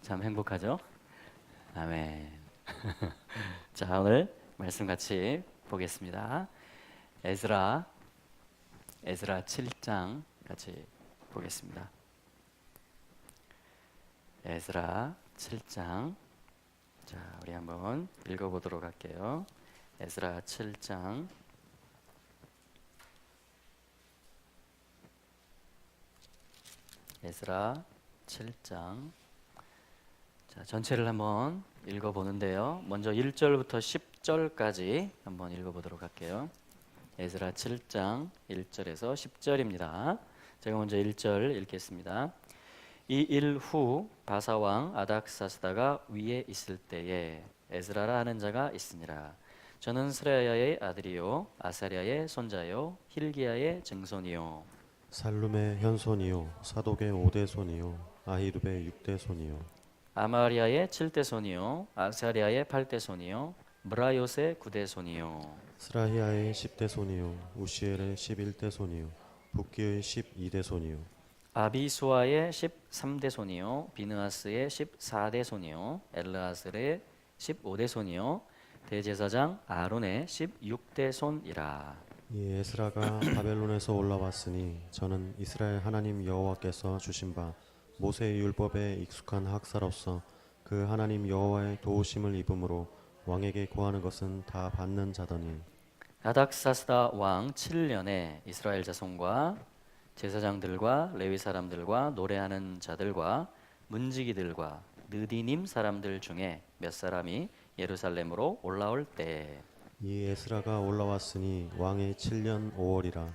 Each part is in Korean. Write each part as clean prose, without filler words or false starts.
참 행복하죠? 아멘. 자, 오늘 말씀 같이 보겠습니다. 에스라 7장 같이 보겠습니다. 에스라 7장. 자, 우리 한번 읽어보도록 할게요. 에스라 7장. 에스라 7장. 자, 전체를 한번 읽어보는데요. 먼저 1절부터 10절까지 한번 읽어보도록 할게요. 에스라 7장 1절에서 10절입니다. 제가 먼저 1절 읽겠습니다. 이 일 후 바사왕 아닥사스다가 위에 있을 때에 에스라라 하는 자가 있으니라. 저는 스라야의 아들이요 아사랴의 손자요 힐기야의 증손이요 살룸의 현손이요 사독의 5대 손이요 아히룹의 6대 손이요 아마리아의 7대 손이요 아사랴의 8대 손이요 브라요스의 9대 손이요 스라히아의 10대 손이요 우시엘의 11대 손이요 붓기의 12대 손이요 아비수아의 13대 손이요 비느하스의 14대 손이요 엘르아슬의 15대 손이요 대제사장 아론의 16대 손이라. 이 에스라가 바벨론에서 올라왔으니 저는 이스라엘 하나님 여호와께서 주신 바 모세의 율법에 익숙한 학사로서 그 하나님 여호와의 도우심을 입음으로 왕에게 구하는 것은 다 받는 자더니 아닥사스다 왕 7년에 이스라엘 자손과 제사장들과 레위 사람들과 노래하는 자들과 문지기들과 느디님 사람들 중에 몇 사람이 예루살렘으로 올라올 때 이 에스라가 올라왔으니 왕의 7년 5월이라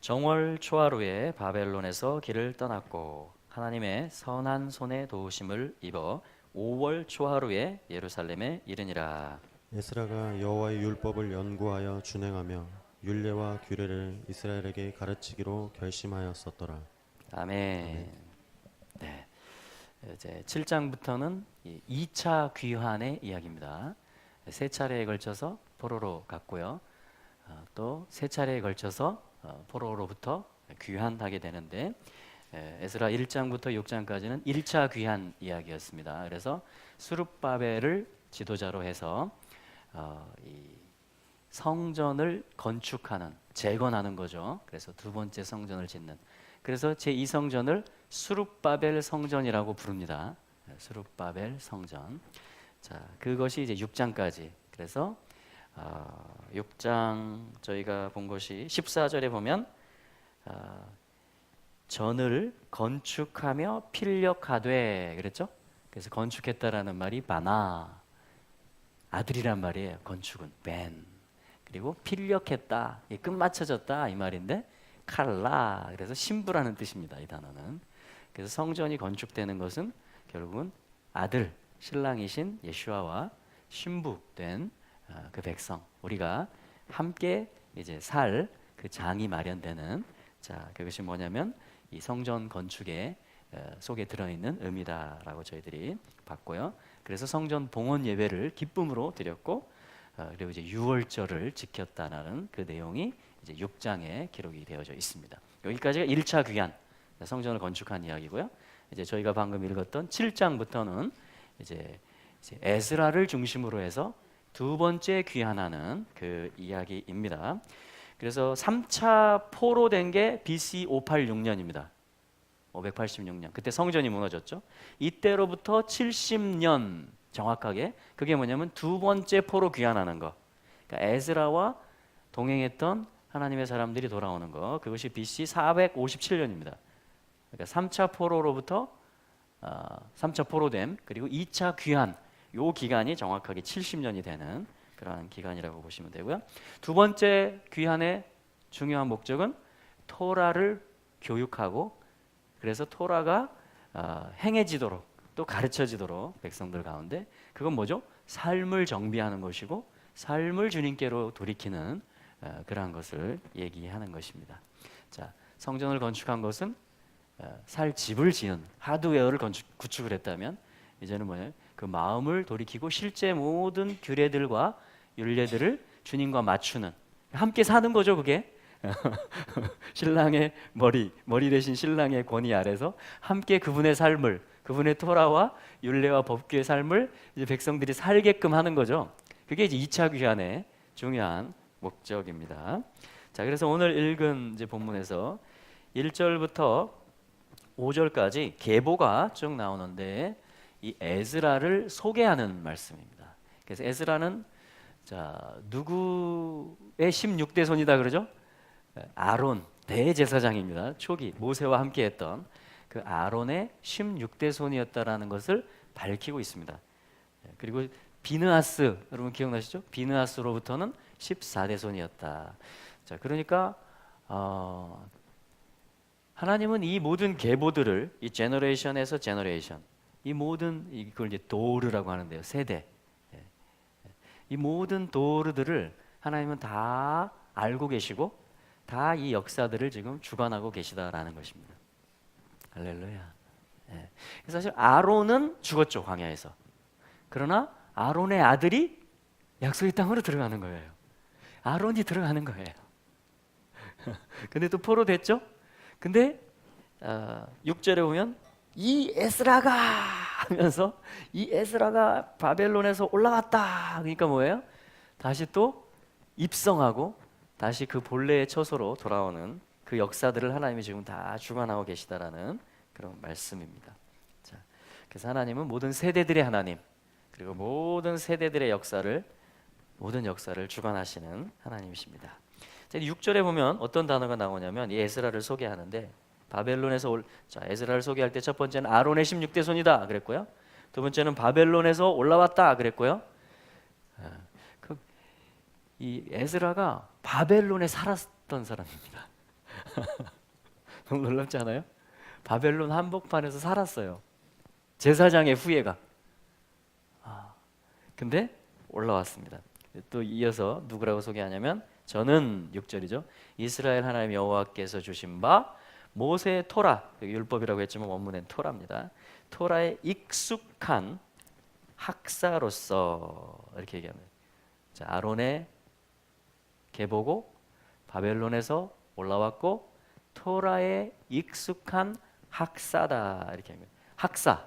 정월 초하루에 바벨론에서 길을 떠났고 하나님의 선한 손의 도우심을 입어 5월 초하루에 예루살렘에 이르니라. 에스라가 여호와의 율법을 연구하여 준행하며 율례와 규례를 이스라엘에게 가르치기로 결심하였었더라. 아멘. 네. 이제 7장부터는 2차 귀환의 이야기입니다. 세 차례에 걸쳐서 포로로 갔고요. 또 세 차례에 걸쳐서 포로로부터 귀환하게 되는데 에스라 1장부터 6장까지는 1차 귀환 이야기였습니다. 그래서 스룹바벨을 지도자로 해서 이 성전을 건축하는, 재건하는 거죠. 그래서 두 번째 성전을 짓는. 그래서 제2성전을 스룹바벨 성전이라고 부릅니다. 스룹바벨 성전. 자, 그것이 이제 6장까지. 그래서 6장 저희가 본 것이 14절에 보면 전을 건축하며 필력하되 그랬죠? 그래서 건축했다라는 말이 바나, 아들이란 말이에요. 건축은 벤. 그리고 필력했다, 끝마쳐졌다 이 말인데 칼라, 그래서 신부라는 뜻입니다. 이 단어는. 그래서 성전이 건축되는 것은 결국은 아들, 신랑이신 예수아와 신부된 그 백성, 우리가 함께 이제 살 그 장이 마련되는, 자, 그것이 뭐냐면 이 성전 건축의 속에 들어있는 의미다라고 저희들이 봤고요. 그래서 성전 봉헌 예배를 기쁨으로 드렸고, 그리고 이제 유월절을 지켰다라는 그 내용이 이제 6장에 기록이 되어져 있습니다. 여기까지가 1차 귀환, 성전을 건축한 이야기고요. 이제 저희가 방금 읽었던 7장부터는 이제 에스라를 중심으로 해서 두 번째 귀환하는 그 이야기입니다. 그래서 3차 포로된 게 BC 586년입니다. 586년. 그때 성전이 무너졌죠. 이때로부터 70년 정확하게, 그게 뭐냐면 두 번째 포로 귀환하는 거. 그러니까 에스라와 동행했던 하나님의 사람들이 돌아오는 거. 그것이 BC 457년입니다. 그러니까 3차 포로로부터 3차 포로됨, 그리고 2차 귀환, 요 기간이 정확하게 70년이 되는 그러한 기간이라고 보시면 되고요. 두 번째 귀환의 중요한 목적은 토라를 교육하고, 그래서 토라가 행해지도록, 또 가르쳐지도록 백성들 가운데, 그건 뭐죠? 삶을 정비하는 것이고 삶을 주님께로 돌이키는 그러한 것을 얘기하는 것입니다. 자, 성전을 건축한 것은 살 집을 지은 하드웨어를 구축을 했다면, 이제는 뭐예요? 그 마음을 돌이키고 실제 모든 규례들과 율례들을 주님과 맞추는, 함께 사는 거죠, 그게. 신랑의 머리 대신 신랑의 권위 아래서 함께 그분의 삶을, 그분의 토라와 율례와 법규의 삶을 이제 백성들이 살게끔 하는 거죠. 그게 이제 2차 귀환의 중요한 목적입니다. 자, 그래서 오늘 읽은 이제 본문에서 1절부터 5절까지 계보가 쭉 나오는데 이 에스라를 소개하는 말씀입니다. 그래서 에스라는 자, 누구의 16대 손이다 그러죠? 아론 대제사장입니다. 초기 모세와 함께 했던 그 아론의 16대 손이었다라는 것을 밝히고 있습니다. 그리고 비느하스 여러분 기억나시죠? 비느하스로부터는 14대 손이었다. 자, 그러니까 하나님은 이 모든 계보들을 이 제너레이션에서 제너레이션 이 모든 이걸 이제 도르라고 하는데요. 세대. 이 모든 도르들을 하나님은 다 알고 계시고 다 이 역사들을 지금 주관하고 계시다라는 것입니다. 할렐루야. 그래서 사실 아론은 죽었죠, 광야에서. 그러나 아론의 아들이 약속의 땅으로 들어가는 거예요. 아론이 들어가는 거예요. 근데 또 포로됐죠? 근데 6절에 보면 이 에스라가 하면서 이 에스라가 바벨론에서 올라왔다. 그러니까 뭐예요? 다시 또 입성하고 다시 그 본래의 처소로 돌아오는 그 역사들을 하나님이 지금 다 주관하고 계시다라는 그런 말씀입니다. 자, 그래서 하나님은 모든 세대들의 하나님 그리고 모든 세대들의 모든 역사를 주관하시는 하나님이십니다. 자, 6절에 보면 어떤 단어가 나오냐면 이 에스라를 소개하는데 바벨론에서 자, 에스라를 소개할 때 첫 번째는 아론의 16대 손이다 그랬고요. 두 번째는 바벨론에서 올라왔다 그랬고요. 이 에스라가 바벨론에 살았던 사람입니다. 너무 놀랍지 않아요? 바벨론 한복판에서 살았어요. 제사장의 후예가. 근데 올라왔습니다. 또 이어서 누구라고 소개하냐면 저는 6절이죠. 이스라엘 하나님 여호와께서 주신 바 모세의 토라, 율법이라고 했지만 원문엔 토라입니다. 토라에 익숙한 학사로서 이렇게 얘기합니다. 자, 아론의 계보고 바벨론에서 올라왔고 토라에 익숙한 학사다 이렇게 합니다. 학사.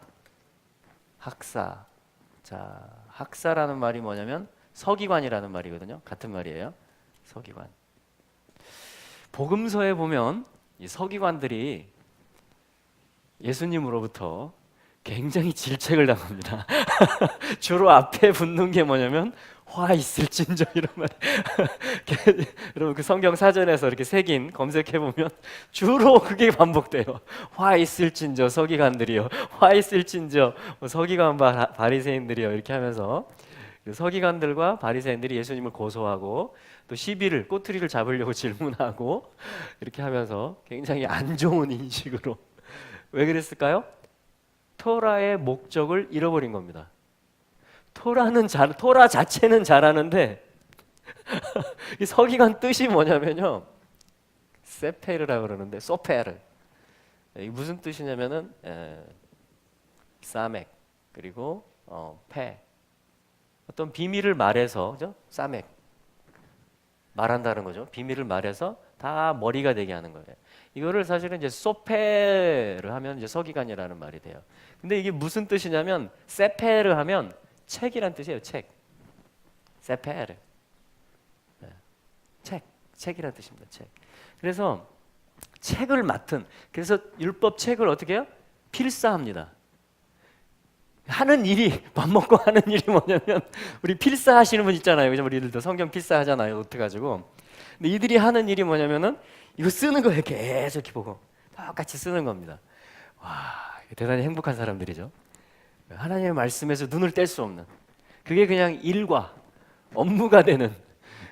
자, 학사라는 말이 뭐냐면 서기관이라는 말이거든요. 같은 말이에요. 서기관. 복음서에 보면 이 서기관들이 예수님으로부터 굉장히 질책을 당합니다. 주로 앞에 붙는 게 뭐냐면 화 있을진저 이런 말. 여러분 그 성경 사전에서 이렇게 새긴 검색해 보면 주로 그게 반복돼요. 화 있을진저 서기관들이요. 화 있을진저 서기관 바리새인들이요. 이렇게 하면서 서기관들과 바리새인들이 예수님을 고소하고 또 시비를 꼬투리를 잡으려고 질문하고 이렇게 하면서 굉장히 안 좋은 인식으로 왜 그랬을까요? 토라의 목적을 잃어버린 겁니다. 토라 자체는 잘하는데 이 서기관 뜻이 뭐냐면요, 세페르라고 그러는데 소페르 이게 무슨 뜻이냐면은 사맥 그리고 페 어떤 비밀을 말해서 그죠? 사맥 말한다는 거죠. 비밀을 말해서 다 머리가 되게 하는 거예요. 이거를 사실은 이제 소페를 하면 이제 서기관이라는 말이 돼요. 근데 이게 무슨 뜻이냐면 세페를 하면 책이란 뜻이에요. 책. 세페르. 책이란 뜻입니다. 책. 그래서 책을 맡은 그래서 율법 책을 어떻게 해요? 필사합니다. 하는 일이 밥 먹고 하는 일이 뭐냐면 우리 필사하시는 분 있잖아요. 그죠? 우리들도 성경 필사하잖아요. 노트 가지고. 근데 이들이 하는 일이 뭐냐면은 이거 쓰는 거예요. 계속 이렇게 보고 똑같이 쓰는 겁니다. 와, 대단히 행복한 사람들이죠. 하나님의 말씀에서 눈을 뗄 수 없는 그게 그냥 일과 업무가 되는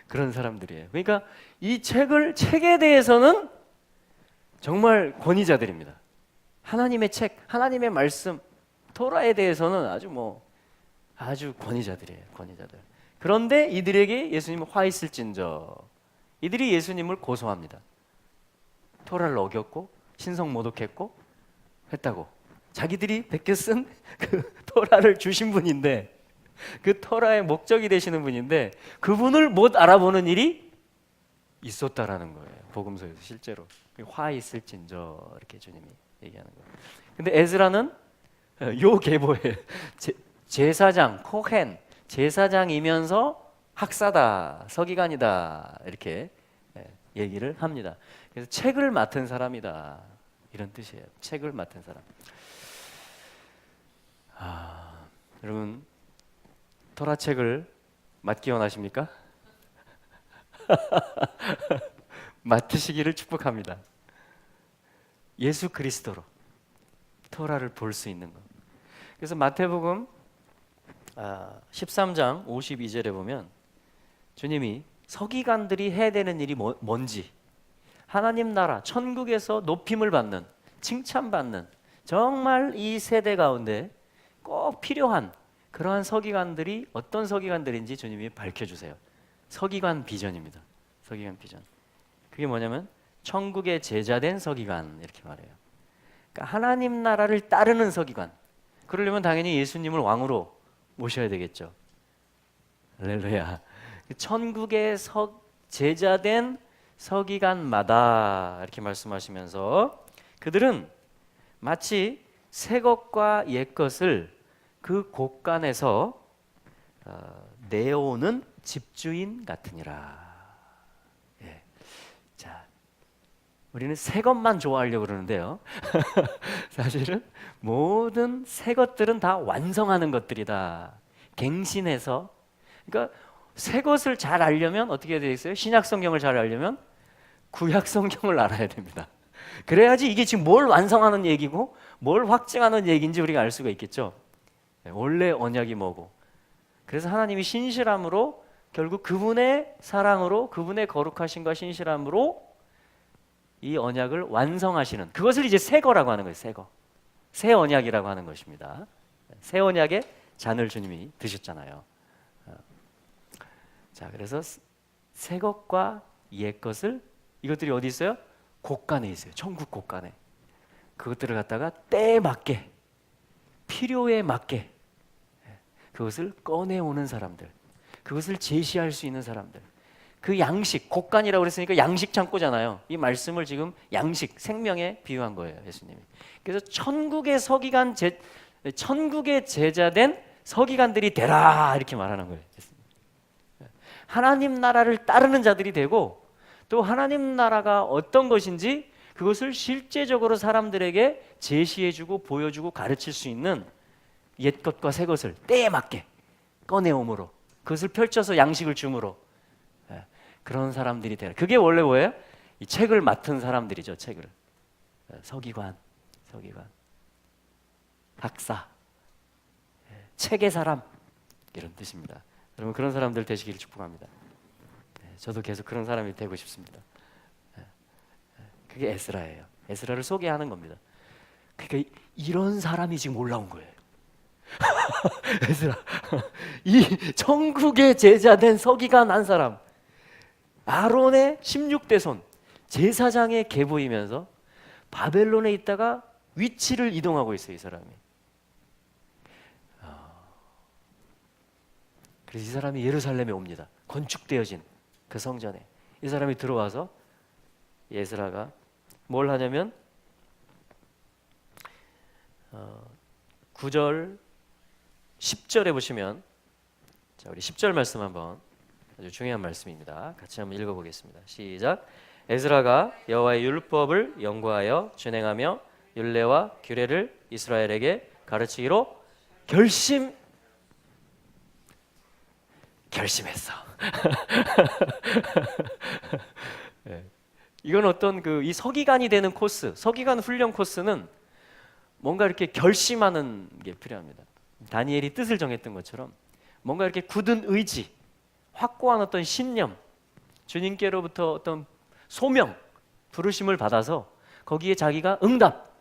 그런 사람들이에요. 그러니까 이 책에 대해서는 정말 권위자들입니다. 하나님의 책, 하나님의 말씀, 토라에 대해서는 아주 권위자들이에요. 권위자들. 그런데 이들에게 예수님은 화 있을진저 이들이 예수님을 고소합니다. 토라를 어겼고 신성 모독했고 했다고. 자기들이 베껴 쓴 그 토라를 주신 분인데 그 토라의 목적이 되시는 분인데 그분을 못 알아보는 일이 있었다라는 거예요. 복음서에서 실제로 화 있을진저 이렇게 주님이 얘기하는 거예요. 근데 에스라는 요 계보예요. 제사장, 코헨, 제사장이면서 학사다, 서기관이다 이렇게 얘기를 합니다. 그래서 책을 맡은 사람이다 이런 뜻이에요. 책을 맡은 사람. 여러분 토라 책을 맡기 원하십니까? 맡으시기를 축복합니다. 예수 그리스도로 토라를 볼 수 있는 것. 그래서 마태복음 13장 52절에 보면 주님이 서기관들이 해야 되는 일이 뭔지, 하나님 나라 천국에서 높임을 받는, 칭찬받는 정말 이 세대 가운데 꼭 필요한 그러한 서기관들이 어떤 서기관들인지 주님이 밝혀주세요. 서기관 비전입니다. 서기관 비전. 그게 뭐냐면 천국의 제자된 서기관 이렇게 말해요. 그러니까 하나님 나라를 따르는 서기관. 그러려면 당연히 예수님을 왕으로 모셔야 되겠죠. 할렐루야. 천국의 제자된 서기관마다 이렇게 말씀하시면서 그들은 마치 새 것과 옛 것을 그 곳간에서 내어오는 집주인 같으니라. 예. 자, 우리는 새 것만 좋아하려고 그러는데요. 사실은 모든 새 것들은 다 완성하는 것들이다. 갱신해서. 그러니까 새 것을 잘 알려면 어떻게 해야 되겠어요? 신약 성경을 잘 알려면 구약 성경을 알아야 됩니다. 그래야지 이게 지금 뭘 완성하는 얘기고 뭘 확증하는 얘기인지 우리가 알 수가 있겠죠. 원래 언약이 뭐고. 그래서 하나님이 신실함으로 결국 그분의 사랑으로 그분의 거룩하심과 신실함으로 이 언약을 완성하시는, 그것을 이제 새 거라고 하는 거예요. 새 거. 새 언약이라고 하는 것입니다. 새 언약의 잔을 주님이 드셨잖아요. 자, 그래서 새 것과 옛 것을, 이것들이 어디 있어요? 곳간에 있어요. 천국 곳간에. 그것들을 갖다가 때에 맞게, 필요에 맞게 그것을 꺼내오는 사람들, 그것을 제시할 수 있는 사람들. 그 양식, 곳간이라고 그랬으니까 양식 창고잖아요. 이 말씀을 지금 양식, 생명에 비유한 거예요, 예수님이. 그래서 천국의 천국의 제자된 서기관들이 되라 이렇게 말하는 거예요. 하나님 나라를 따르는 자들이 되고, 또 하나님 나라가 어떤 것인지 그것을 실제적으로 사람들에게 제시해주고 보여주고 가르칠 수 있는 옛 것과 새 것을 때에 맞게 꺼내옴으로, 그것을 펼쳐서 양식을 줌으로, 그런 사람들이 되라. 그게 원래 뭐예요? 이 책을 맡은 사람들이죠. 책을. 서기관, 학사, 책의 사람 이런 뜻입니다. 여러분 그런 사람들 되시기를 축복합니다. 저도 계속 그런 사람이 되고 싶습니다. 그게 에스라예요. 에스라를 소개하는 겁니다. 그러니까 이런 사람이 지금 올라온 거예요. 에스라, 이 천국의 제자된 서기관 한 사람, 아론의 16대 손, 제사장의 계보이면서 바벨론에 있다가 위치를 이동하고 있어요. 이 사람이. 그래서 이 사람이 예루살렘에 옵니다. 건축되어진 그 성전에 이 사람이 들어와서 에스라가 뭘 하냐면 9절 10절에 보시면, 자, 우리 10절 말씀 한번, 아주 중요한 말씀입니다. 같이 한번 읽어보겠습니다. 시작. 에스라가 여호와의 율법을 연구하여 준행하며 율례와 규례를 이스라엘에게 가르치기로 결심했어. 네. 이건 어떤 이 서기관이 되는 코스, 서기관 훈련 코스는 뭔가 이렇게 결심하는 게 필요합니다. 다니엘이 뜻을 정했던 것처럼 뭔가 이렇게 굳은 의지, 확고한 어떤 신념, 주님께로부터 어떤 소명, 부르심을 받아서 거기에 자기가 응답,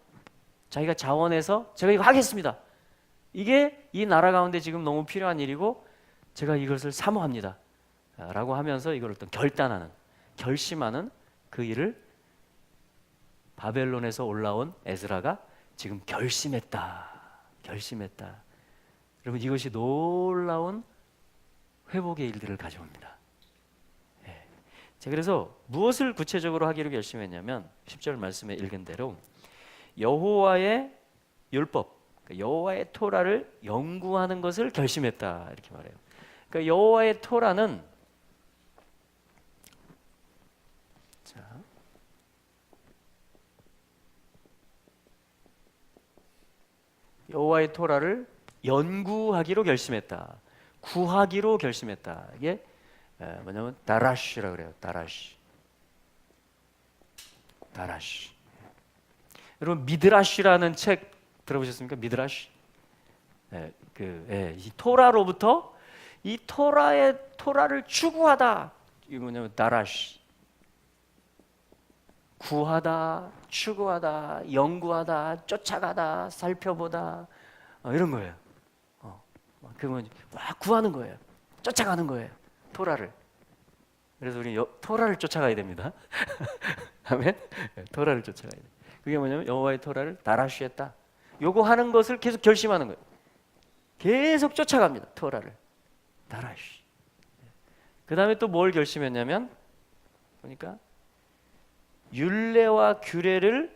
자기가 자원해서 제가 이거 하겠습니다. 이게 이 나라 가운데 지금 너무 필요한 일이고 제가 이것을 사모합니다 라고 하면서 이걸 어떤 결단하는, 결심하는 그 일을 바벨론에서 올라온 에스라가 지금 결심했다. 여러분 이것이 놀라운 회복의 일들을 가져옵니다. 예. 자, 그래서 무엇을 구체적으로 하기로 결심했냐면 10절 말씀에 읽은 대로 여호와의 율법, 그러니까 여호와의 토라를 연구하는 것을 결심했다 이렇게 말해요. 그러니까 여호와의 토라는 자, 여호와의 토라를 연구하기로 결심했다. 구하기로 결심했다. 이게 뭐냐면 다라시라고 그래요. 다라시. 다라시. 여러분 미드라시라는 책 들어보셨습니까? 미드라시. 이 토라로부터 이 토라를 추구하다. 이게 뭐냐면 다라시. 구하다, 추구하다, 연구하다, 쫓아가다, 살펴보다 이런 거예요. 그러면 막 구하는 거예요. 쫓아가는 거예요. 토라를. 그래서 우리 토라를 쫓아가야 됩니다. 아멘. 토라를 쫓아가야 돼. 그게 뭐냐면 여호와의 토라를 다라시했다. 요거 하는 것을 계속 결심하는 거예요. 계속 쫓아갑니다. 토라를 다라시. 그 다음에 또 뭘 결심했냐면 보니까 율례와 규례를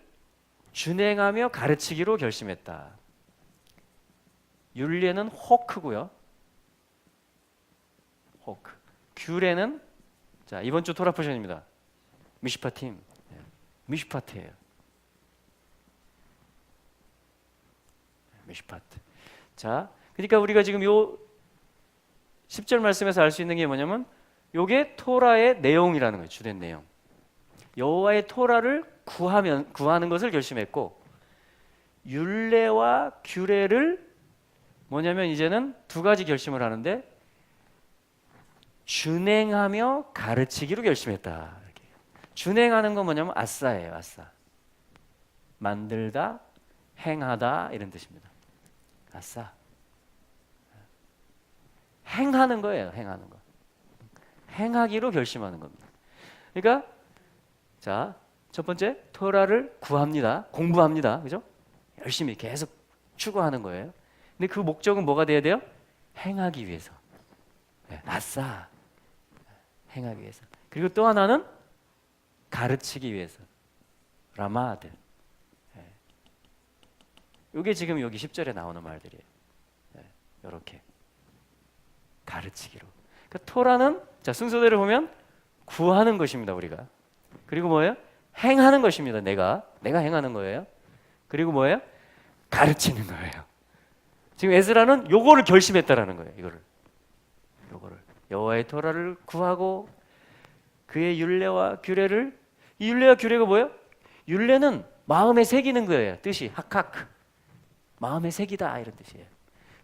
준행하며 가르치기로 결심했다. 율례는 호크고요. 호크. 규례는 자 이번 주 토라 포션입니다. 미슈파팀. 미슈파트예요. 미슈파트. 자, 그러니까 우리가 지금 요 10절 말씀에서 알 수 있는 게 뭐냐면 요게 토라의 내용이라는 거예요. 주된 내용. 여호와의 토라를 구하는 것을 결심했고 율례와 규례를 뭐냐면 이제는 두 가지 결심을 하는데 준행하며 가르치기로 결심했다. 이렇게. 준행하는 건 뭐냐면 아싸예요. 아싸. 만들다, 행하다 이런 뜻입니다. 아싸. 행하는 거예요. 행하는 거. 행하기로 결심하는 겁니다. 그러니까 자, 첫 번째 토라를 구합니다. 공부합니다. 그죠? 열심히 계속 추구하는 거예요. 근데 그 목적은 뭐가 돼야 돼요? 행하기 위해서. 아싸. 행하기 위해서. 그리고 또 하나는 가르치기 위해서. 라마드. 이게 지금 여기 10절에 나오는 말들이에요. 이렇게 가르치기로. 그러니까 토라는 자 순서대로 보면 구하는 것입니다. 우리가. 그리고 뭐예요? 행하는 것입니다. 내가 행하는 거예요. 그리고 뭐예요? 가르치는 거예요. 지금 에스라는 요거를 결심했다라는 거예요. 요거를 여호와의 토라를 구하고 그의 율례와 규례를 이 율례와 규례가 뭐예요? 율례는 마음에 새기는 거예요. 뜻이 하카크 마음에 새기다 이런 뜻이에요.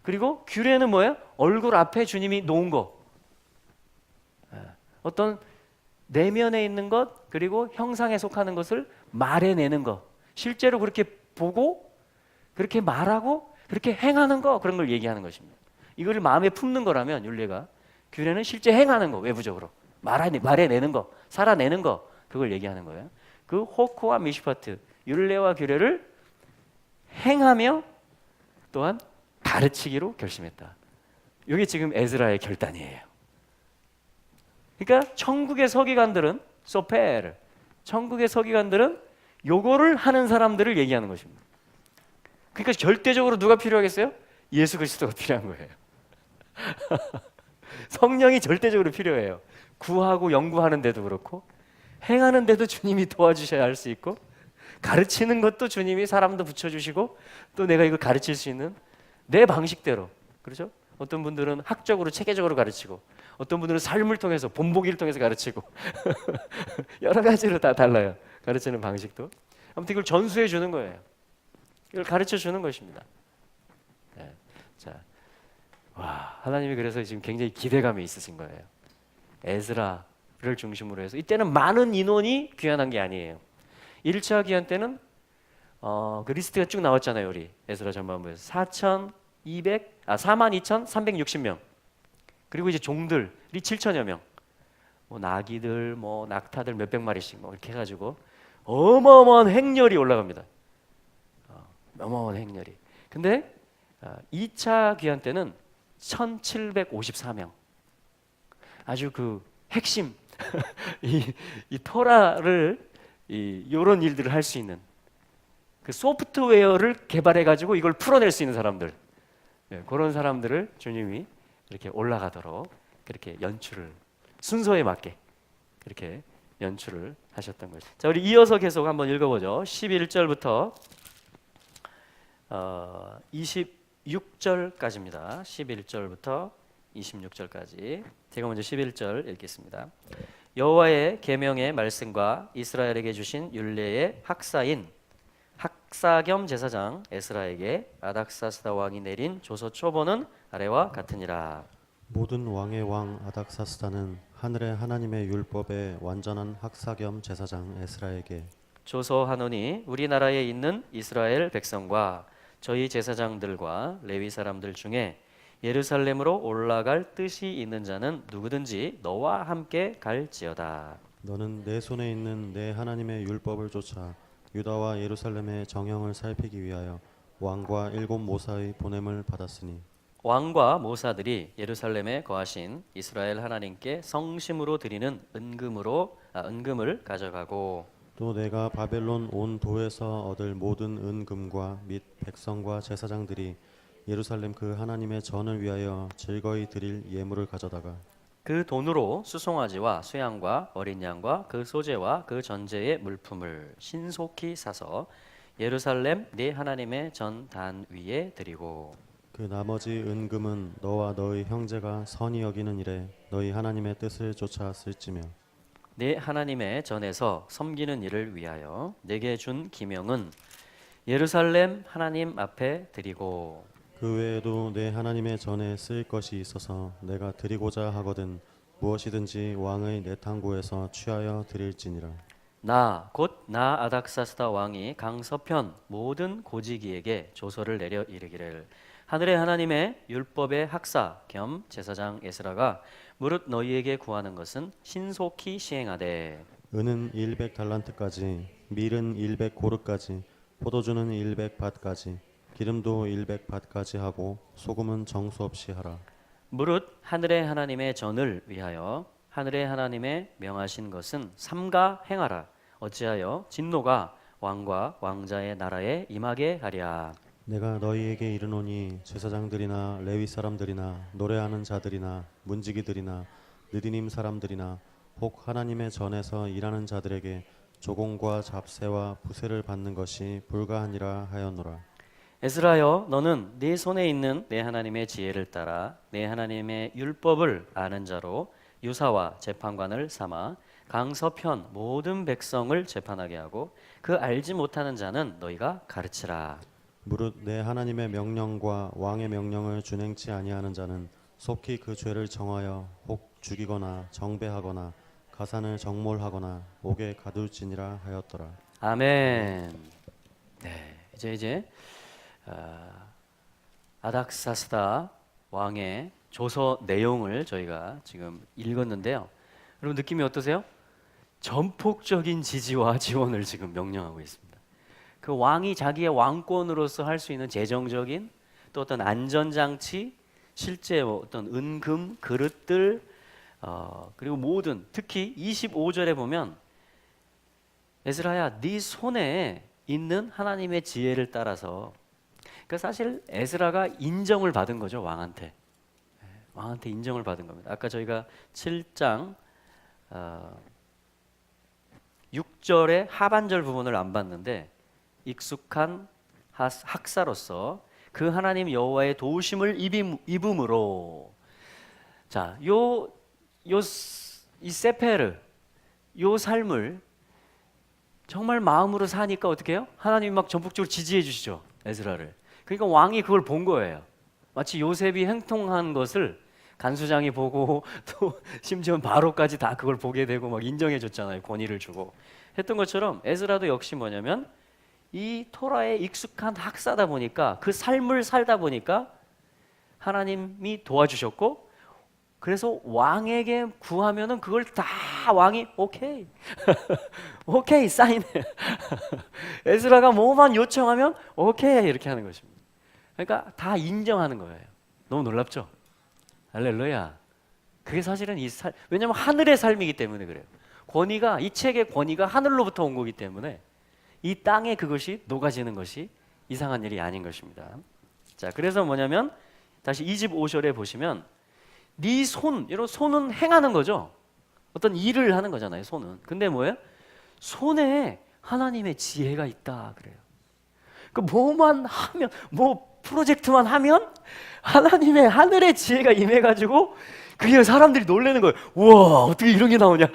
그리고 규례는 뭐예요? 얼굴 앞에 주님이 놓은 거. 어떤 내면에 있는 것 그리고 형상에 속하는 것을 말해내는 것. 실제로 그렇게 보고 그렇게 말하고 그렇게 행하는 거 그런 걸 얘기하는 것입니다. 이거를 마음에 품는 거라면 율례가 규례는 실제 행하는 거 외부적으로 말해내는 거 살아내는 거 그걸 얘기하는 거예요. 그 호크와 미슈파트 율례와 규례를 행하며 또한 가르치기로 결심했다. 이게 지금 에스라의 결단이에요. 그러니까 천국의 서기관들은 소페르 천국의 서기관들은 요거를 하는 사람들을 얘기하는 것입니다. 그러니까 절대적으로 누가 필요하겠어요? 예수 그리스도가 필요한 거예요. 성령이 절대적으로 필요해요. 구하고 연구하는 데도 그렇고 행하는 데도 주님이 도와주셔야 할 수 있고 가르치는 것도 주님이 사람도 붙여주시고 또 내가 이걸 가르칠 수 있는 내 방식대로 그렇죠? 어떤 분들은 학적으로 체계적으로 가르치고 어떤 분들은 삶을 통해서 본보기를 통해서 가르치고 여러 가지로 다 달라요. 가르치는 방식도. 아무튼 이걸 전수해 주는 거예요. 이걸 가르쳐 주는 것입니다. 네. 자, 와 하나님이 그래서 지금 굉장히 기대감이 있으신 거예요. 에스라를 중심으로 해서 이때는 많은 인원이 귀환한 게 아니에요. 1차 귀환 때는 그 리스트가 쭉 나왔잖아요. 우리 에스라 전반부에서 42,360명 그리고 이제 종들이 7천여 명 뭐 나귀들 뭐 낙타들 몇백 마리씩 뭐 이렇게 해가지고 어마어마한 행렬이 올라갑니다. 어마어마한 행렬이. 근데 2차 귀환 때는 1,754명 아주 그 핵심 이 토라를 이런 일들을 할 수 있는 그 소프트웨어를 개발해 가지고 이걸 풀어낼 수 있는 사람들, 그런 사람들을 주님이 이렇게 올라가도록 그렇게 연출을 순서에 맞게 그렇게 연출을 하셨던 거죠. 자, 우리 이어서 계속 한번 읽어보죠. 11절부터 26절까지입니다. 11절부터 26절까지. 제가 먼저 11절 읽겠습니다. 여호와의 계명의 말씀과 이스라엘에게 주신 율례의 학사인 학사 겸 제사장 에스라에게 아닥사스다 왕이 내린 조서 초본은 아래와 같으니라. 모든 왕의 왕 아닥사스다는 하늘의 하나님의 율법의 완전한 학사 겸 제사장 에스라에게 조서하노니 우리나라에 있는 이스라엘 백성과 저희 제사장들과 레위 사람들 중에 예루살렘으로 올라갈 뜻이 있는 자는 누구든지 너와 함께 갈지어다. 너는 내 손에 있는 내 하나님의 율법을 쫓아 유다와 예루살렘의 정형을 살피기 위하여 왕과 일곱 모사의 보냄을 받았으니 왕과 모사들이 예루살렘에 거하신 이스라엘 하나님께 성심으로 드리는 은금을 가져가고 또 내가 바벨론 온 도에서 얻을 모든 은금과 및 백성과 제사장들이 예루살렘 그 하나님의 전을 위하여 즐거이 드릴 예물을 가져다가 그 돈으로 수송아지와 수양과 어린 양과 그 소재와 그 전제의 물품을 신속히 사서 예루살렘 네 하나님의 전단 위에 드리고 그 나머지 은금은 너와 너의 형제가 선히 여기는 일에 너희 하나님의 뜻을 쫓아 쓸지며 네 하나님의 전에서 섬기는 일을 위하여 내게 준 기명은 예루살렘 하나님 앞에 드리고 그 외에도 내 하나님의 전에 쓸 것이 있어서 내가 드리고자 하거든 무엇이든지 왕의 내탕구에서 취하여 드릴지니라. 곧 나 아닥사스다 왕이 강서편 모든 고지기에게 조서를 내려 이르기를 하늘의 하나님의 율법의 학사 겸 제사장 에스라가 무릇 너희에게 구하는 것은 신속히 시행하되 은은 100달란트까지 밀은 100고르까지 포도주는 100밭까지 기름도 100밭까지 하고 소금은 정수 없이 하라. 무릇 하늘의 하나님의 전을 위하여 하늘의 하나님의 명하신 것은 삼가 행하라. 어찌하여 진노가 왕과 왕자의 나라에 임하게 하랴. 내가 너희에게 이르노니 제사장들이나 레위 사람들이나 노래하는 자들이나 문지기들이나 느디님 사람들이나 혹 하나님의 전에서 일하는 자들에게 조공과 잡세와 부세를 받는 것이 불가하니라 하였노라. 에스라여 너는 네 손에 있는 내 하나님의 지혜를 따라 내 하나님의 율법을 아는 자로 유사와 재판관을 삼아 강서편 모든 백성을 재판하게 하고 그 알지 못하는 자는 너희가 가르치라. 무릇 내 하나님의 명령과 왕의 명령을 준행치 아니하는 자는 속히 그 죄를 정하여 혹 죽이거나 정배하거나 가산을 정몰하거나 옥에 가둘지니라 하였더라. 아멘. 네, 이제 아닥사스다 왕의 조서 내용을 저희가 지금 읽었는데요. 여러분 느낌이 어떠세요? 전폭적인 지지와 지원을 지금 명령하고 있습니다. 그 왕이 자기의 왕권으로서 할 수 있는 재정적인 또 어떤 안전장치, 실제 어떤 은금, 그릇들, 그리고 모든 특히 25절에 보면 에스라야 네 손에 있는 하나님의 지혜를 따라서 그 사실 에스라가 인정을 받은 거죠. 왕한테 인정을 받은 겁니다. 아까 저희가 7장 6절의 하반절 부분을 안 봤는데 익숙한 학사로서 그 하나님 여호와의 도우심을 입음으로 자, 이 세페르 요 삶을 정말 마음으로 사니까 어떻게 해요? 하나님이 막 전폭적으로 지지해 주시죠. 에스라를. 그러니까 왕이 그걸 본 거예요. 마치 요셉이 행동한 것을 간수장이 보고 또 심지어 바로까지 다 그걸 보게 되고 막 인정해 줬잖아요. 권위를 주고 했던 것처럼 에스라도 역시 뭐냐면 이 토라에 익숙한 학사다 보니까 그 삶을 살다 보니까 하나님이 도와주셨고 그래서 왕에게 구하면은 그걸 다 왕이 오케이 오케이 사인해. 에스라가 뭐만 요청하면 오케이 이렇게 하는 것입니다. 그러니까 다 인정하는 거예요. 너무 놀랍죠? 할렐루야. 그게 사실은 왜냐하면 하늘의 삶이기 때문에 그래요. 이 책의 권위가 하늘로부터 온 거기 때문에 이 땅에 그것이 녹아지는 것이 이상한 일이 아닌 것입니다. 자, 그래서 뭐냐면 다시 25절에 보시면 네 손, 이런 손은 행하는 거죠. 어떤 일을 하는 거잖아요, 손은. 근데 뭐예요? 손에 하나님의 지혜가 있다 그래요. 그 뭐만 하면, 뭐 프로젝트만 하면 하나님의 하늘의 지혜가 임해가지고 그게 사람들이 놀라는 거예요. 우와, 어떻게 이런 게 나오냐.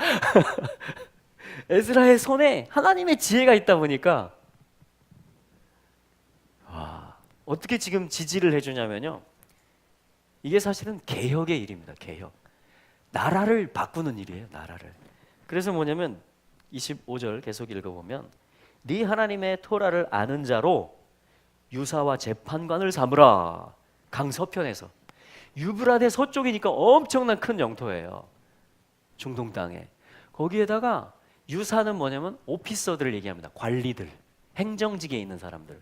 에스라의 손에 하나님의 지혜가 있다 보니까 와, 어떻게 지금 지지를 해주냐면요, 이게 사실은 개혁의 일입니다. 개혁. 나라를 바꾸는 일이에요. 나라를. 그래서 뭐냐면 25절 계속 읽어보면 네 하나님의 토라를 아는 자로 유사와 재판관을 삼으라. 강서편에서 유브라데 서쪽이니까 엄청난 큰 영토예요. 중동 땅에. 거기에다가 유사는 뭐냐면 오피서들을 얘기합니다. 관리들, 행정직에 있는 사람들.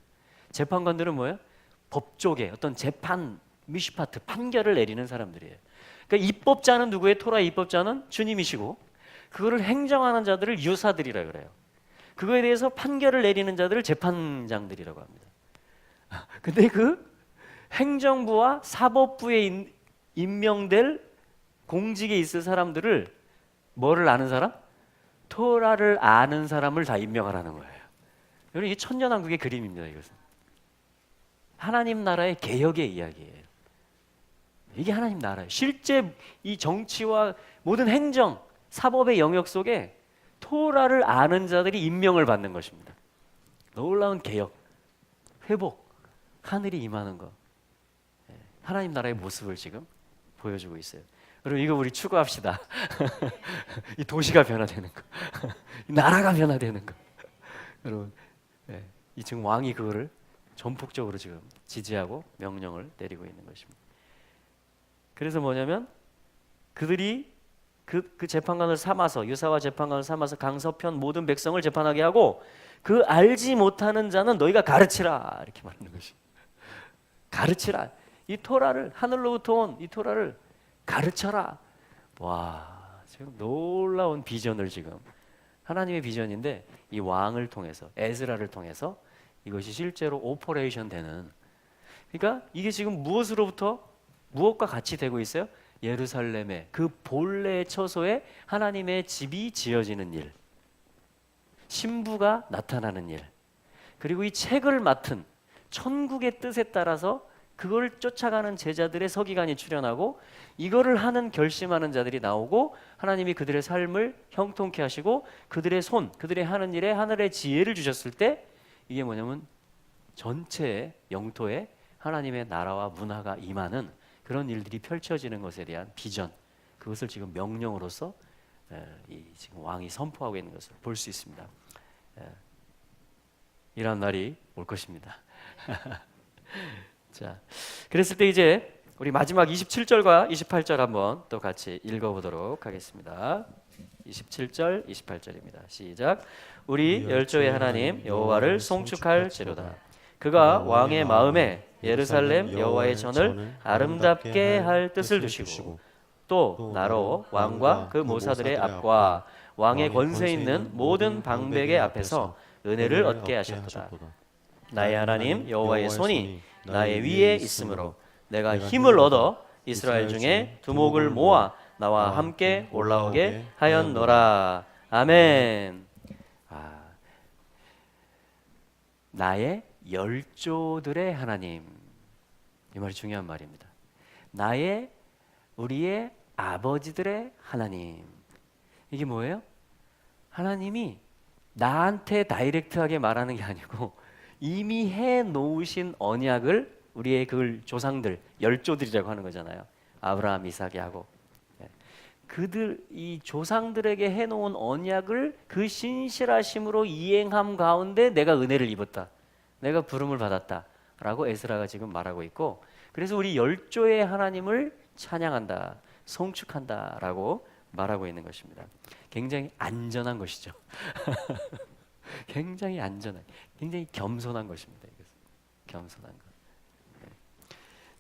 재판관들은 뭐예요? 법조계, 어떤 재판, 미시파트, 판결을 내리는 사람들이에요. 그러니까 입법자는 누구예요? 토라의 입법자는 주님이시고, 그거를 행정하는 자들을 유사들이라 그래요. 그거에 대해서 판결을 내리는 자들을 재판장들이라고 합니다. 근데 그 행정부와 사법부에 임명될 공직에 있을 사람들을 뭐를 아는 사람? 토라를 아는 사람을 다 임명하라는 거예요. 여러분, 이게 천년왕국의 그림입니다. 이것은 하나님 나라의 개혁의 이야기예요. 이게 하나님 나라예요. 실제 이 정치와 모든 행정, 사법의 영역 속에 토라를 아는 자들이 임명을 받는 것입니다. 놀라운 개혁, 회복, 하늘이 임하는 것. 하나님 나라의 모습을 지금 보여주고 있어요. 여러분, 이거 우리 추구합시다. 이 도시가 변화되는 거, 이 나라가 변화되는 거. 여러분, 이 지금 왕이 그거를 전폭적으로 지금 지지하고 명령을 내리고 있는 것입니다. 그래서 뭐냐면 그들이 그 재판관을 삼아서, 유사와 재판관을 삼아서 강서편 모든 백성을 재판하게 하고, 그 알지 못하는 자는 너희가 가르치라, 이렇게 말하는 것이. 가르치라. 이 토라를, 하늘로부터 온 이 토라를 가르쳐라. 와, 지금 놀라운 비전을, 지금 하나님의 비전인데 이 왕을 통해서, 에스라를 통해서 이것이 실제로 오퍼레이션 되는. 그러니까 이게 지금 무엇과 같이 되고 있어요? 예루살렘의 그 본래 처소에 하나님의 집이 지어지는 일, 신부가 나타나는 일, 그리고 이 책을 맡은 천국의 뜻에 따라서 그걸 쫓아가는 제자들의 서기관이 출현하고, 이거를 하는 결심하는 자들이 나오고, 하나님이 그들의 삶을 형통케 하시고 그들의 손, 그들의 하는 일에 하늘의 지혜를 주셨을 때, 이게 뭐냐면 전체 영토에 하나님의 나라와 문화가 임하는 그런 일들이 펼쳐지는 것에 대한 비전, 그것을 지금 명령으로서 지금 왕이 선포하고 있는 것을 볼 수 있습니다. 이런 날이 올 것입니다. 자, 그랬을 때 이제 우리 마지막 27절과 28절 한번 또 같이 읽어보도록 하겠습니다. 27절, 28절입니다. 시작. 우리 열조의 하나님 여호와를 송축할지로다. 그가 왕의 마음에 예루살렘 여호와의 전을 아름답게 할 뜻을 두시고, 또 나로 왕과 그 모사들의 앞과 왕의 권세 있는 모든 방백의 앞에서 은혜를 얻게 하셨도다. 나의 하나님 여호와의 손이 나의 위에 있으므로 내가 힘을 얻어 이스라엘 중에 두목을 모아 나와 함께 올라오게 하였노라. 아멘. 나의 열조들의 하나님, 이 말이 중요한 말입니다. 우리의 아버지들의 하나님. 이게 뭐예요? 하나님이 나한테 다이렉트하게 말하는 게 아니고 이미 해 놓으신 언약을, 우리의 그 조상들, 열조들이라고 하는 거잖아요. 아브라함, 이삭, 야곱. 그들, 이 조상들에게 해 놓은 언약을 그 신실하심으로 이행함 가운데 내가 은혜를 입었다, 내가 부름을 받았다 라고 에스라가 지금 말하고 있고, 그래서 우리 열조의 하나님을 찬양한다, 송축한다 라고 말하고 있는 것입니다. 굉장히 안전한 것이죠. 굉장히 안전한, 굉장히 겸손한 것입니다. 이것은 겸손한 것.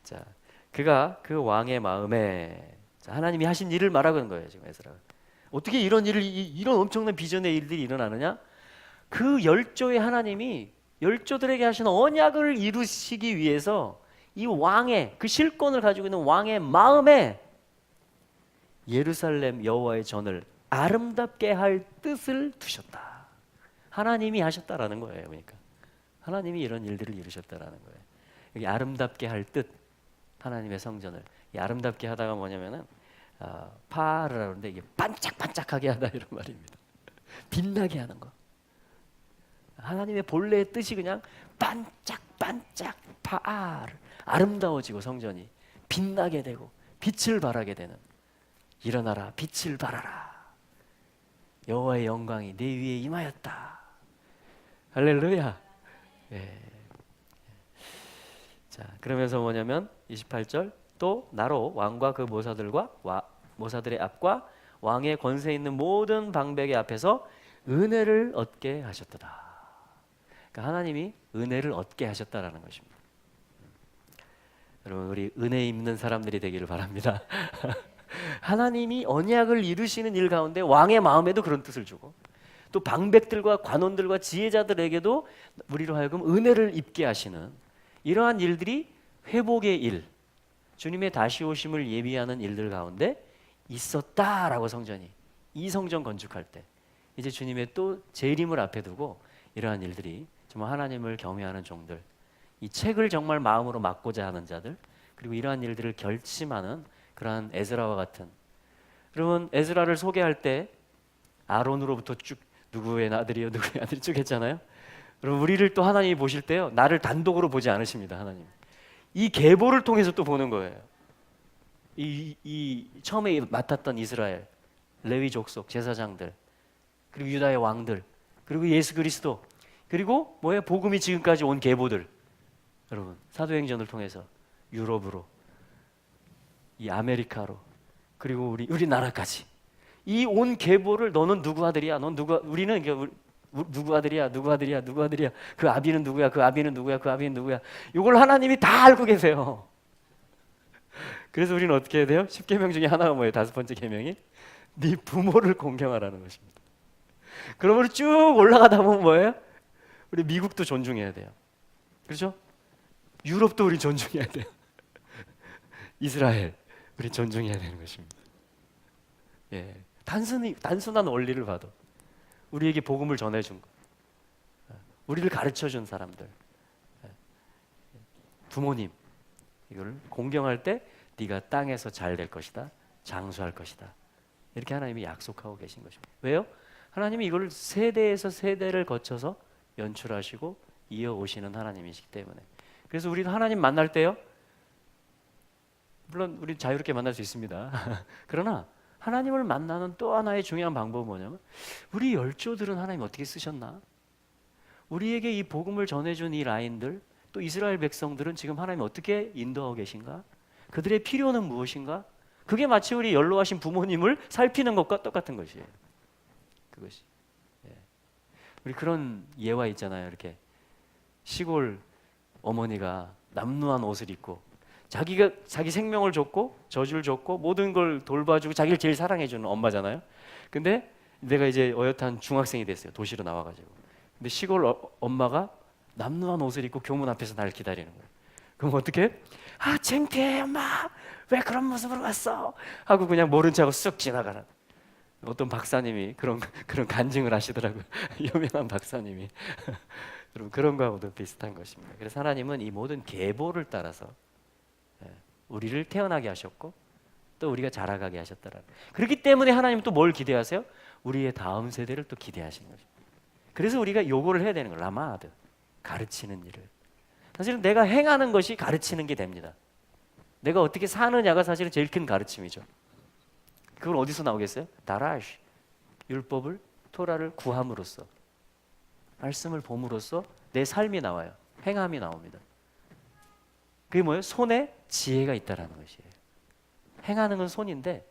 자, 그가 그 왕의 마음에, 하나님이 하신 일을 말하고 있는 거예요. 지금 에스라가 어떻게 이런 일을, 이런 엄청난 비전의 일들이 일어나느냐? 그 열조의 하나님이 열조들에게 하신 언약을 이루시기 위해서 이 왕의 그 실권을 가지고 있는 왕의 마음에 예루살렘 여호와의 전을 아름답게 할 뜻을 두셨다. 하나님이 하셨다라는 거예요. 그러니까 하나님이 이런 일들을 이루셨다라는 거예요. 여기 아름답게 할 뜻, 하나님의 성전을 이 아름답게 하다가 뭐냐면은 파르라 그러는데 이게 반짝반짝하게 하다 이런 말입니다. 빛나게 하는 거. 하나님의 본래의 뜻이 그냥 반짝반짝 파르 아름다워지고 성전이 빛나게 되고 빛을 발하게 되는 일어나라 빛을 발하라 여호와의 영광이 내 위에 임하였다. 할렐루야. 예. 자 그러면서 뭐냐면 28절 또 나로 왕과 그 모사들과 모사들의 앞과 왕의 권세 있는 모든 방백의 앞에서 은혜를 얻게 하셨도다. 그러니까 하나님이 은혜를 얻게 하셨다라는 것입니다. 여러분 우리 은혜 입는 사람들이 되기를 바랍니다. 하나님이 언약을 이루시는 일 가운데 왕의 마음에도 그런 뜻을 주고 또 방백들과 관원들과 지혜자들에게도 우리로 하여금 은혜를 입게 하시는 이러한 일들이 회복의 일, 주님의 다시 오심을 예비하는 일들 가운데 있었다라고 성전이 이 성전 건축할 때 이제 주님의 또 재림을 앞에 두고 이러한 일들이 정말 하나님을 경외하는 종들, 이 책을 정말 마음으로 맡고자 하는 자들, 그리고 이러한 일들을 결심하는 그러한 에스라와 같은. 여러분 에스라를 소개할 때 아론으로부터 쭉 누구의 아들이요 누구의 아들이 쭉 했잖아요. 여러분 우리를 또 하나님이 보실 때요 나를 단독으로 보지 않으십니다. 하나님 이 계보를 통해서 또 보는 거예요. 이 처음에 맡았던 이스라엘 레위 족속 제사장들 그리고 유다의 왕들 그리고 예수 그리스도 그리고 뭐예요? 복음이 지금까지 온 계보들. 여러분 사도행전을 통해서 유럽으로 이 아메리카로 그리고 우리나라까지 이 온 계보를 너는 누구 아들이야? 넌 누구? 우리는 누구 아들이야? 누구 아들이야? 누구 아들이야? 그 아비는 누구야? 그 아비는 누구야? 그 아비는 누구야? 이걸 하나님이 다 알고 계세요. 그래서 우리는 어떻게 해야 돼요? 10계명 중에 하나가 뭐예요? 5번째 계명이 네 부모를 공경하라는 것입니다. 그러면 쭉 올라가다 보면 뭐예요? 우리 미국도 존중해야 돼요. 그렇죠? 유럽도 우리 존중해야 돼요. 이스라엘 우리 존중해야 되는 것입니다. 예, 단순한 원리를 봐도 우리에게 복음을 전해준 것, 우리를 가르쳐준 사람들, 부모님 이걸 공경할 때 네가 땅에서 잘 될 것이다, 장수할 것이다 이렇게 하나님이 약속하고 계신 것입니다. 왜요? 하나님이 이걸 세대에서 세대를 거쳐서 연출하시고 이어오시는 하나님이시기 때문에. 그래서 우리도 하나님 만날 때요 물론 우리 자유롭게 만날 수 있습니다. 그러나 하나님을 만나는 또 하나의 중요한 방법은 뭐냐면 우리 열조들은 하나님 어떻게 쓰셨나? 우리에게 이 복음을 전해준 이 라인들 또 이스라엘 백성들은 지금 하나님 어떻게 인도하고 계신가? 그들의 필요는 무엇인가? 그게 마치 우리 연로하신 부모님을 살피는 것과 똑같은 것이에요. 그것이. 예. 우리 그런 예화 있잖아요. 이렇게 시골 어머니가 남루한 옷을 입고 자기가 자기 생명을 줬고 저주를 줬고 모든 걸 돌봐주고 자기를 제일 사랑해주는 엄마잖아요. 근데 내가 이제 어엿한 중학생이 됐어요. 도시로 나와가지고. 근데 시골 엄마가 남루한 옷을 입고 교문 앞에서 날 기다리는 거예요. 그럼 어떻게? 아 창피해 엄마. 왜 그런 모습으로 왔어? 하고 그냥 모른 척하고 쑥 지나가는. 어떤 박사님이 그런 간증을 하시더라고요. 유명한 박사님이. 여러분 그런 거하고도 비슷한 것입니다. 그래서 하나님은 이 모든 계보를 따라서 우리를 태어나게 하셨고 또 우리가 자라가게 하셨다라는. 그렇기 때문에 하나님은 또 뭘 기대하세요? 우리의 다음 세대를 또 기대하시는 거죠. 그래서 우리가 요거를 해야 되는 거예요. 라마드 가르치는 일을. 사실은 내가 행하는 것이 가르치는 게 됩니다. 내가 어떻게 사느냐가 사실은 제일 큰 가르침이죠. 그걸 어디서 나오겠어요? 다라시 율법을 토라를 구함으로써 말씀을 봄으로써 내 삶이 나와요. 행함이 나옵니다. 그게 뭐예요? 손에 지혜가 있다라는 것이에요. 행하는 건 손인데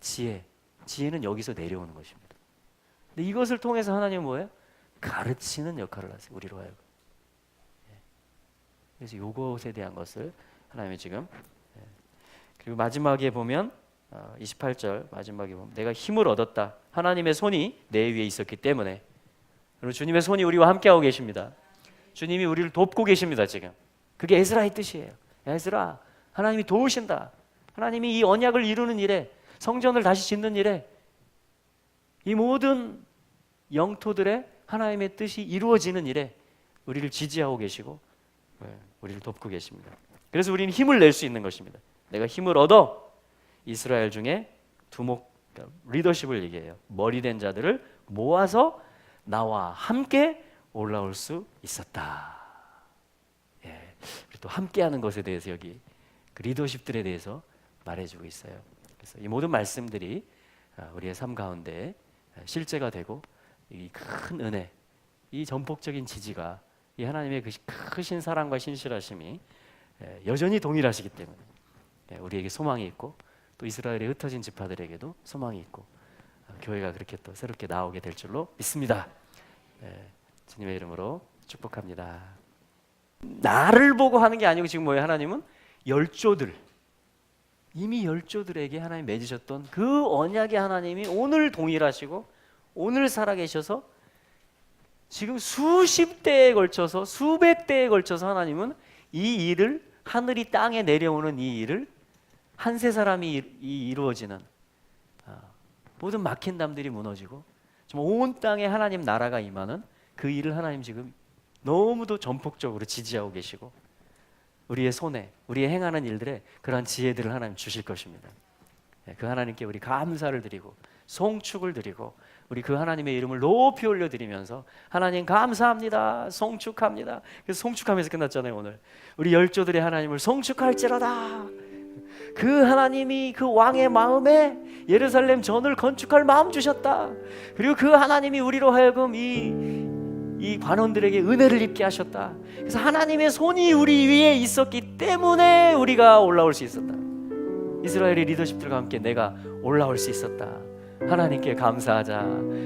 지혜는 여기서 내려오는 것입니다. 근데 이것을 통해서 하나님은 뭐예요? 가르치는 역할을 하세요. 우리로 하여금. 그래서 이것에 대한 것을 하나님이 지금 그리고 마지막에 보면 28절 마지막에 보면 내가 힘을 얻었다. 하나님의 손이 내 위에 있었기 때문에 그리고 주님의 손이 우리와 함께하고 계십니다. 주님이 우리를 돕고 계십니다. 지금 그게 에스라의 뜻이에요. 에스라, 하나님이 도우신다. 하나님이 이 언약을 이루는 일에, 성전을 다시 짓는 일에, 이 모든 영토들의 하나님의 뜻이 이루어지는 일에 우리를 지지하고 계시고 우리를 돕고 계십니다. 그래서 우리는 힘을 낼 수 있는 것입니다. 내가 힘을 얻어 이스라엘 중에 리더십을 얘기해요. 머리된 자들을 모아서 나와 함께 올라올 수 있었다. 예, 또 함께하는 것에 대해서 여기 그 리더십들에 대해서 말해주고 있어요. 그래서 이 모든 말씀들이 우리의 삶 가운데 실제가 되고 이 큰 은혜, 이 전폭적인 지지가 이 하나님의 그 크신 사랑과 신실하심이 여전히 동일하시기 때문에 우리에게 소망이 있고 또 이스라엘의 흩어진 지파들에게도 소망이 있고 교회가 그렇게 또 새롭게 나오게 될 줄로 믿습니다. 주님의 이름으로 축복합니다. 나를 보고 하는 게 아니고 지금 뭐예요? 하나님은 열조들, 이미 열조들에게 하나님 맺으셨던 그 언약의 하나님이 오늘 동일하시고 오늘 살아계셔서 지금 수십 대에 걸쳐서 수백 대에 걸쳐서 하나님은 이 일을, 하늘이 땅에 내려오는 이 일을, 한 세 사람이 이루어지는 모든 막힌 담들이 무너지고 정말 온 땅에 하나님 나라가 임하는 그 일을 하나님 지금 너무도 전폭적으로 지지하고 계시고 우리의 손에, 우리의 행하는 일들에 그러한 지혜들을 하나님 주실 것입니다. 그 하나님께 우리 감사를 드리고 송축을 드리고 우리 그 하나님의 이름을 높이 올려드리면서 하나님 감사합니다, 송축합니다. 그래서 송축하면서 끝났잖아요. 오늘 우리 열조들의 하나님을 송축할지라다. 그 하나님이 그 왕의 마음에 예루살렘 전을 건축할 마음 주셨다. 그리고 그 하나님이 우리로 하여금 이 관원들에게 은혜를 입게 하셨다. 그래서 하나님의 손이 우리 위에 있었기 때문에 우리가 올라올 수 있었다. 이스라엘의 리더십들과 함께 내가 올라올 수 있었다. 하나님께 감사하자,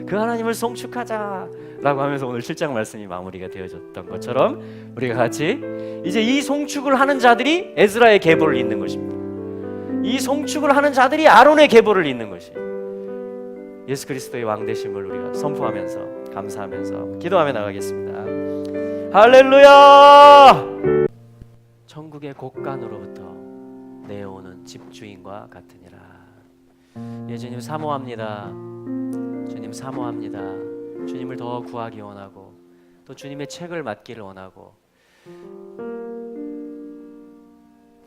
그 하나님을 송축하자 라고 하면서 오늘 7장 말씀이 마무리가 되어졌던 것처럼 우리가 같이 이제 이 송축을 하는 자들이 에스라의 계보를 잇는 것입니다. 이 송축을 하는 자들이 아론의 계보를 잇는 것이 예수 그리스도의 왕되심을 우리가 선포하면서 감사하면서 기도하며 나가겠습니다. 할렐루야! 천국의 곳간으로부터 내어오는 집주인과 같으니라. 예, 주님 사모합니다. 주님 사모합니다. 주님을 더 구하기 원하고 또 주님의 책을 맡기를 원하고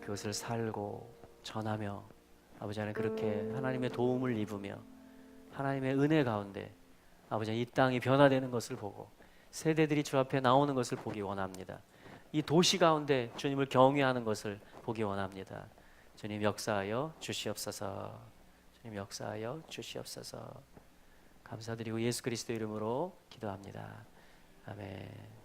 그것을 살고 전하며 아버지 하나님 그렇게 하나님의 도움을 입으며 하나님의 은혜 가운데 아버지 하나님 이 땅이 변화되는 것을 보고 세대들이 주 앞에 나오는 것을 보기 원합니다. 이 도시 가운데 주님을 경외하는 것을 보기 원합니다. 주님 역사하여 주시옵소서. 주님 역사하여 주시옵소서. 감사드리고 예수 그리스도 이름으로 기도합니다. 아멘.